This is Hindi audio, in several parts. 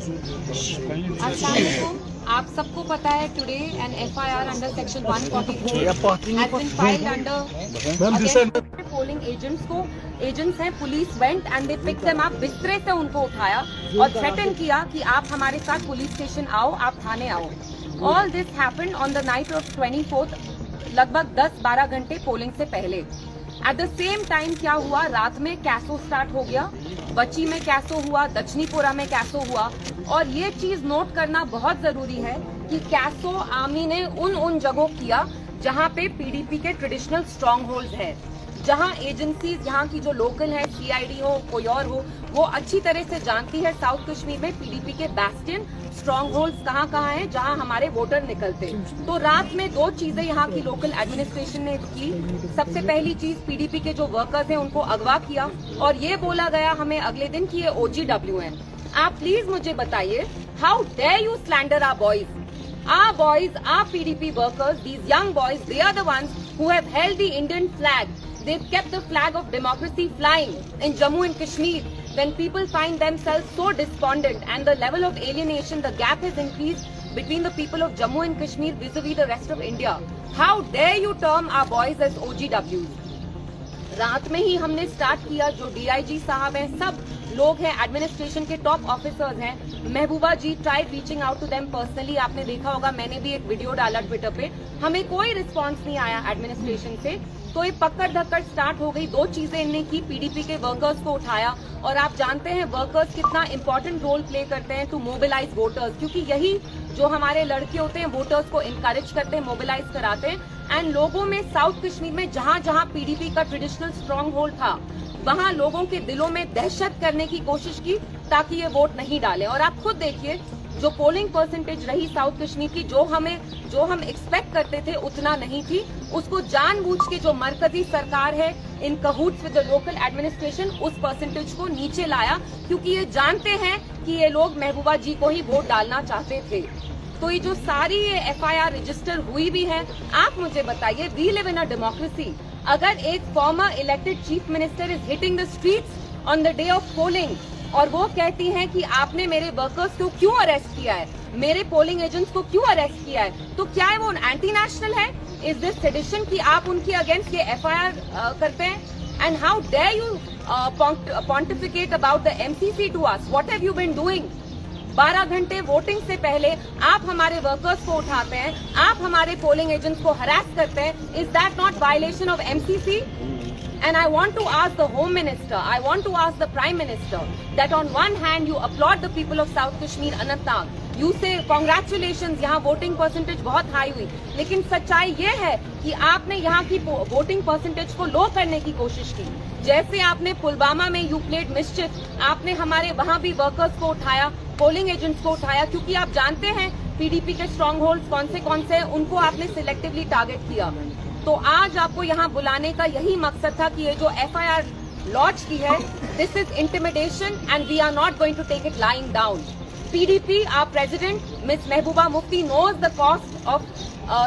अस्सलाम वालेकुम। आप सबको पता है today an FIR under section 144 has been filed under against polling agents हैं। Police went and they pick them up, बिस्तरे से उनको उठाया और थ्रेटन किया कि आप हमारे साथ पुलिस स्टेशन आओ, आप थाने आओ। All this happened on the night of 24th, लगभग 10-12 घंटे पोलिंग से पहले। एट द सेम टाइम क्या हुआ, रात में कैसो स्टार्ट हो गया, बच्ची में कैसो हुआ, दक्षिणीपुरा में कैसो हुआ। और ये चीज नोट करना बहुत जरूरी है कि कैसो आर्मी ने उन जगहों किया जहां पे पीडीपी के ट्रेडिशनल स्ट्रॉन्ग होल्ड है, जहां एजेंसीज यहाँ की जो लोकल है, CID हो, कोई और हो, वो अच्छी तरह से जानती है साउथ कश्मीर में पीडीपी के बैस्टियन स्ट्रॉन्ग होल्ड्स कहाँ हैं जहां हमारे वोटर निकलते। तो रात में 2 चीजें यहाँ की लोकल एडमिनिस्ट्रेशन ने की। सबसे पहली चीज, पीडीपी के जो वर्कर्स हैं उनको अगवा किया और ये बोला गया हमें अगले दिन कि ये OGW हैं। आप प्लीज मुझे बताइए, how dare you slander our boys? Our boys, our PDP workers, these young boys, they are the ones who have held the Indian flag. They've kept the flag of democracy flying in Jammu and Kashmir. When people find themselves so despondent and the level of alienation, the gap has increased between the people of Jammu and Kashmir vis-a-vis the rest of India. How dare you term our boys as OGWs? रात में ही हमने स्टार्ट किया, जो DIG साहब हैं, सब लोग हैं, एडमिनिस्ट्रेशन के टॉप ऑफिसर्स हैं। Mehbooba ji tried reaching out to them personally, आपने देखा होगा, मैंने भी एक वीडियो डाला ट्विटर पे, हमें कोई रिस्पांस नहीं आया एडमिनिस्ट्रेशन से। तो ये पकड़ धक्कड़ स्टार्ट हो गई। 2 चीजें इनने की, पीडीपी के वर्कर्स को उठाया और आप जानते हैं वर्कर्स कितना इंपॉर्टेंट रोल प्ले करते हैं टू मोबिलाइज वोटर्स, क्योंकि यही जो हमारे लड़के होते हैं वोटर्स को इनकरेज करते हैं, मोबिलाइज कराते हैं। एंड लोगों में साउथ कश्मीर में जहां जहां पीडीपी का ट्रेडिशनल स्ट्रॉन्ग होल्ड था, वहां लोगों के दिलों में दहशत करने की कोशिश की ताकि ये वोट नहीं डालें। और आप खुद देखिए, जो पोलिंग परसेंटेज रही साउथ कश्मीर की, जो हम एक्सपेक्ट करते थे उतना नहीं थी। उसको जानबूझ के जो मरकजी सरकार है इन कहूट्स विद द लोकल एडमिनिस्ट्रेशन, उस परसेंटेज को नीचे लाया, क्योंकि ये जानते हैं कि ये लोग महबूबा जी को ही वोट डालना चाहते थे। तो ये जो सारी ये FIR रजिस्टर हुई भी है, आप मुझे बताइए, we live in a democracy. अगर एक former elected chief minister is hitting the streets on the day of polling और वो कहती हैं कि आपने मेरे वर्कर्स को क्यों अरेस्ट किया है, मेरे पोलिंग एजेंट्स को क्यों अरेस्ट किया है, तो क्या है वो एंटी नेशनल है? इज दिस सेडिशन कि आप उनके अगेंस्ट ये FIR करते हैं? And how dare you pontificate about the MCC to us? What have you been doing? 12 घंटे वोटिंग से पहले आप हमारे वर्कर्स को उठाते हैं, आप हमारे पोलिंग एजेंट्स को हरास करते हैं। Is that not violation of MCC? And I want to ask the Home Minister, I want to ask the Prime Minister that on one hand you applaud the people of South Kashmir, Anantnag, you say congratulations, यहाँ वोटिंग परसेंटेज बहुत हाई हुई, लेकिन सच्चाई ये है कि आपने यहाँ की वोटिंग परसेंटेज को लो करने की कोशिश की। जैसे आपने पुलवामा में यू प्लेड मिस्चिफ, आपने हमारे वहाँ भी वर्कर्स को उठाया, पोलिंग एजेंट्स को उठाया, क्योंकि आप जानते हैं पीडीपी के स्ट्रॉन्ग होल्ड्स कौन से हैं, उनको आपने सिलेक्टिवली टारगेट किया। तो आज आपको यहाँ बुलाने का यही मकसद था कि ये जो FIR लॉन्च की है, this is intimidation and we are not going to take it lying down. PDP, our president, Ms. Mehbooba Mufti, knows the cost of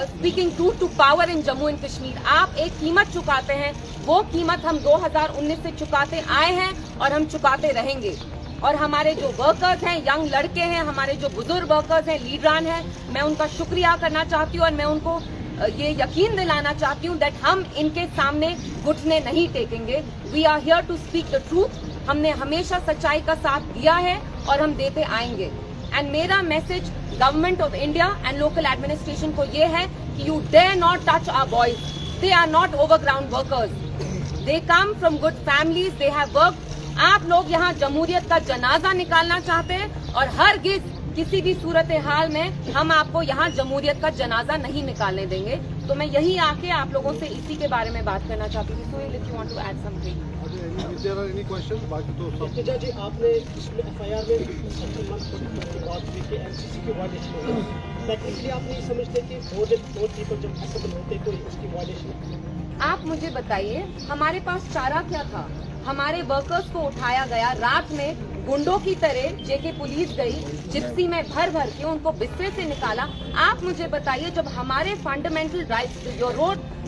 speaking truth to power in Jammu and Kashmir. आप एक कीमत चुकाते हैं, वो कीमत हम 2019 से चुकाते आए हैं और हम चुकाते रहेंगे। और हमारे जो वर्कर्स हैं, यंग लड़के हैं, हमारे जो बुजुर्ग वर्कर्स हैं, लीडरान हैं, मैं उनका शुक्रिया करना चाहती हूँ और मैं उनको ये यकीन दिलाना चाहती हूँ दैट हम इनके सामने घुटने नहीं टेकेंगे। We are here to speak the truth. हमने हमेशा सच्चाई का साथ दिया है और हम देते आएंगे। एंड मेरा message government of India and local administration को ये है कि you dare not touch our boys. They are not overground workers, they come from good families, they have worked. आप लोग यहाँ जमहूरियत का जनाजा निकालना चाहते हैं और हरगिज किसी भी सूरत हाल में हम आपको यहाँ जमहूरियत का जनाजा नहीं निकालने देंगे। तो मैं यही आके आप लोगों से इसी के बारे में बात करना चाहती थी। Sohail, if you want to add something. Iltija ji, आपने इसमें FIR में बात की कि MCC की वायलेशन है, टेक्निकली आप नहीं समझते कि 4 पीपल जब असेंबल होते कोई उसकी वायलेशन? आप मुझे बताइए, हमारे पास चारा क्या था? हमारे वर्कर्स को उठाया गया, रात में गुंडों की तरह जेके पुलिस गई, जिप्सी में भर भर के उनको बिस्तर से निकाला। आप मुझे बताइए, जब हमारे fundamental right,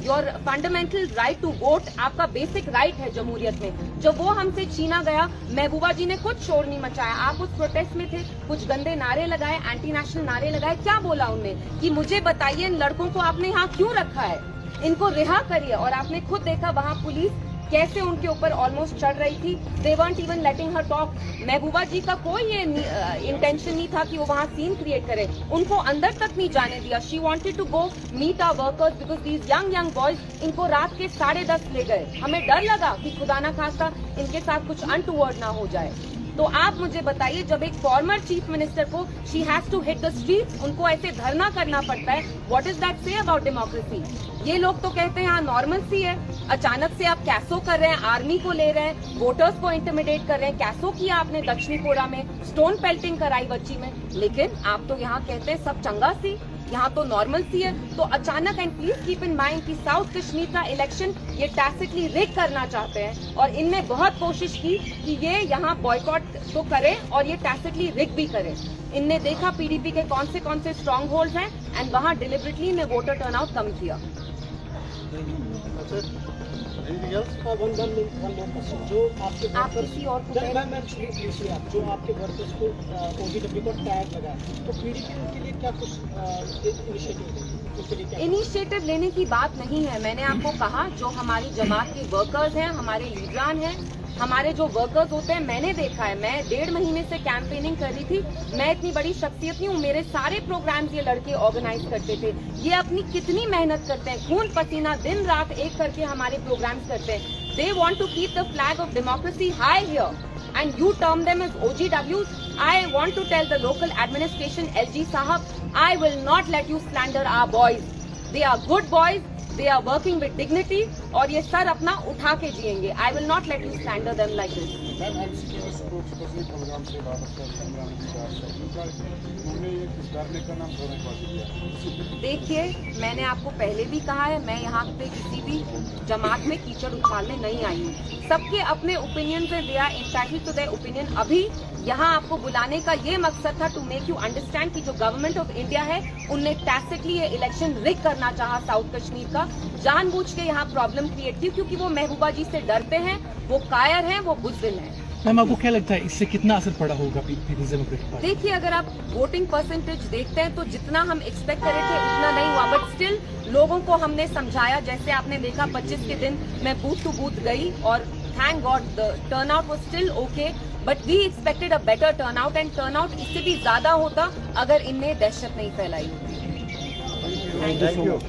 your fundamental right to vote, आपका बेसिक राइट है जमहूरियत में, जब वो हमसे छीना गया, महबूबा जी ने कुछ शोर नहीं मचाया। आप उस प्रोटेस्ट में थे, कुछ गंदे नारे लगाए, एंटी नेशनल नारे लगाए। क्या बोला उनने कि मुझे बताइए इन लड़कों को आपने यहाँ क्यों रखा है, इनको रिहा करिए। और आपने खुद देखा वहाँ पुलिस कैसे उनके ऊपर ऑलमोस्ट चढ़ रही थी। They won't even letting her talk. Mehbooba ji का कोई ये इंटेंशन नहीं था कि वो वहाँ सीन क्रिएट करे, उनको अंदर तक नहीं जाने दिया। She wanted to go meet our workers because these young boys, इनको रात के 10:30 ले गए। हमें डर लगा कि खुदा ना खास्ता इनके साथ कुछ अनटूवर्ड ना हो जाए। तो आप मुझे बताइए, जब एक फॉर्मर चीफ मिनिस्टर को she has to hit the streets, उनको ऐसे धरना करना पड़ता है, what is that say about democracy? ये लोग तो कहते हैं यहाँ नॉर्मल सी है, अचानक से आप कैसो कर रहे हैं, आर्मी को ले रहे हैं, वोटर्स को इंटिमिडेट कर रहे हैं। कैसो किया आपने दक्षिणीपुरा में, स्टोन पेल्टिंग कराई बच्ची में, लेकिन आप तो यहाँ कहते हैं सब चंगा सी, यहाँ तो नॉर्मल सी है। तो अचानक, and please keep in mind कि साउथ कश्मीर का इलेक्शन ये टैसिटली रिग करना चाहते हैं, और इनने बहुत कोशिश की कि ये यहाँ बॉयकॉट तो करे और ये टैसिटली रिग भी करे। इनने देखा पीडीपी के कौन से स्ट्रॉन्ग होल्ड हैं, एंड वहाँ डिलिबरेटली ने वोटर टर्नआउट कम किया। जो आपके आप किसी और को जो आपके वर्कर्स को OGW को टैग लगा, तो पीडीपी के लिए क्या कुछ इनिशिएटिव लेने की बात नहीं है। मैंने आपको कहा, जो हमारी जमात के वर्कर्स हैं, हमारे लीडरान हैं, हमारे जो वर्कर्स होते हैं, मैंने देखा है। मैं 1.5 महीने से कैंपेनिंग कर रही थी। मैं इतनी बड़ी शख्सियत नहीं हूँ, मेरे सारे प्रोग्राम्स ये लड़के ऑर्गेनाइज करते थे। ये अपनी कितनी मेहनत करते हैं, खून पसीना दिन रात एक करके हमारे प्रोग्राम्स करते हैं। They want to keep the flag of democracy high here, and you term them as OGWs. I want to tell the local administration, LG Sahab, I will not let you slander our boys. They are good boys. They are working with dignity, और ये सर अपना उठा के जिएंगे. I will not let you slander them like this. देखिए, मैंने आपको पहले भी कहा है, मैं यहाँ पे किसी भी जमात में कीचड़ उछालने नहीं आई हूँ। सबके अपने ओपिनियंस हैं, they are entitled to their opinion. अभी यहाँ आपको बुलाने का ये मकसद था टू मेक यू अंडरस्टैंड कि जो गवर्नमेंट ऑफ इंडिया है, उनने टैसिटली ये इलेक्शन रिग करना चाहा साउथ कश्मीर का, जानबूझ के यहाँ प्रॉब्लम क्रिएट की, क्योंकि वो महबूबा जी से डरते हैं, वो कायर हैं, वो बुज़दिल हैं। मैम, आपको क्या लगता है इससे कितना असर पड़ा होगा पीपल्स डेमोक्रेटिक पार्टी? देखिए, अगर आप वोटिंग परसेंटेज देखते हैं तो जितना हम एक्सपेक्ट करे थे उतना नहीं हुआ, बट स्टिल लोगों को हमने समझाया। जैसे आपने देखा 25 के दिन मैं बूथ टू बूथ गई, और thank God the turnout was still okay, but we expected a better turnout, and turnout इससे भी ज्यादा होता अगर इनने दहशत नहीं फैलाई होती। Thank you.